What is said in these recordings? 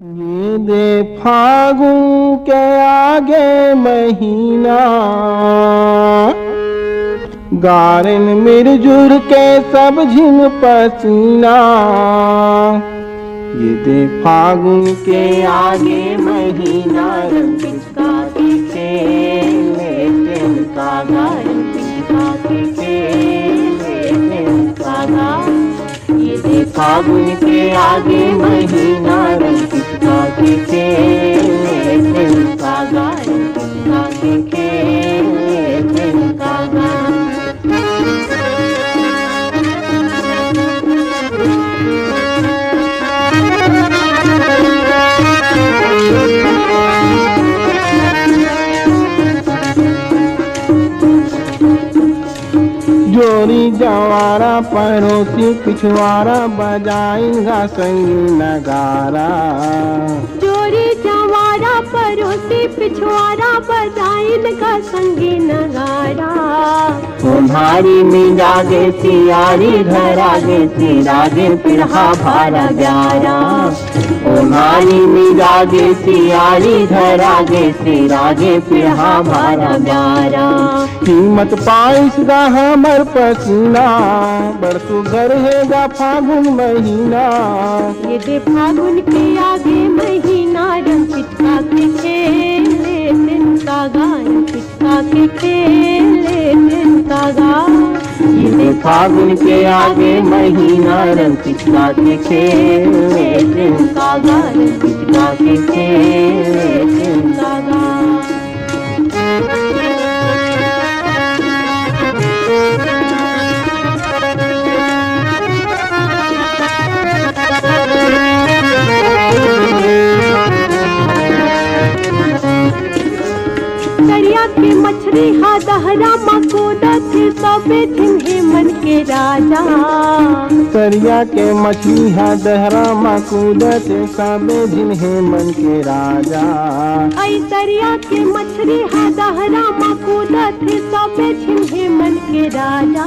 ये दे फागुन के आगे महीना, गारन मिरजुर के सब झिन पसीना। ये दे फागुन के आगे महीना, रंग पिचका के खेले तिनका गा, रंग पिचका के खेले तिनका गा। ये दे फागुन के आगे महीना, रंग पिचका के खेले तिनका गा, रंग पिचका के खेले तिनका गा। जोरी जवारा पड़ोसी पिछवाड़ा, बजाएगा संगी नगारा। जोरी जवारा पड़ोसी पिछवाड़ा, बजाएगा संगी नगारा। तुम्हारी मिजागे सियारी, धरागे सिरागे पिरहा भारा ग्यारा। तुम्हारी मिजागे सियारी, धरागे सिरागे पिरहा भारा ग्यारा। कीमत पाइसगा हमर पसीना, बरसु घर हैगा फागुन महीना। ये दे फागुन के आगे महीना, रंग पिचका के खेले तिनका गा, रंग पिचका के खेले तिनका गा। ये दे फागुन के आगे महीना, रंग पिचका के खेले तिनका गा, रंग पिचका के खेले तिनका गा। दरिया के मछली हा दहरा मकूदा थे, सबे थिन्हे मन के राजा। दरिया के मछली हा दहरा मकूदा थे, सबे जिन्हें मन के राजा। आई दरिया के मछली हा दहरा मकूदा थे, सबे थिन्हे मन के राजा।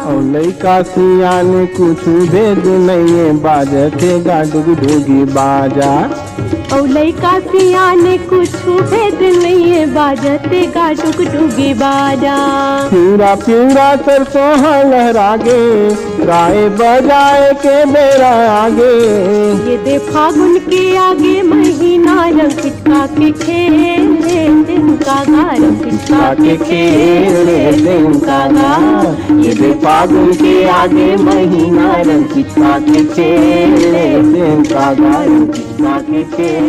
और लइका सियान कुछ भेद नहीं, बाजते गा डुग डुगी बाजा। और लइका सियाने कुछ भेद नहीं है, बाजते गा डुग डुगी बाजा। प्यूरा प्यूरा सरसों लहरागे, गाए बजाए के बेरा आगे। ये दे फागुन के आगे महीना, रंग पिचका के खेले तिनका गा, रंग पिचका के खेले तिनका गा। ये दे फागुन के आगे महीना, रंग पिचका के खेले तिनका गा, रंग पिचका के खेले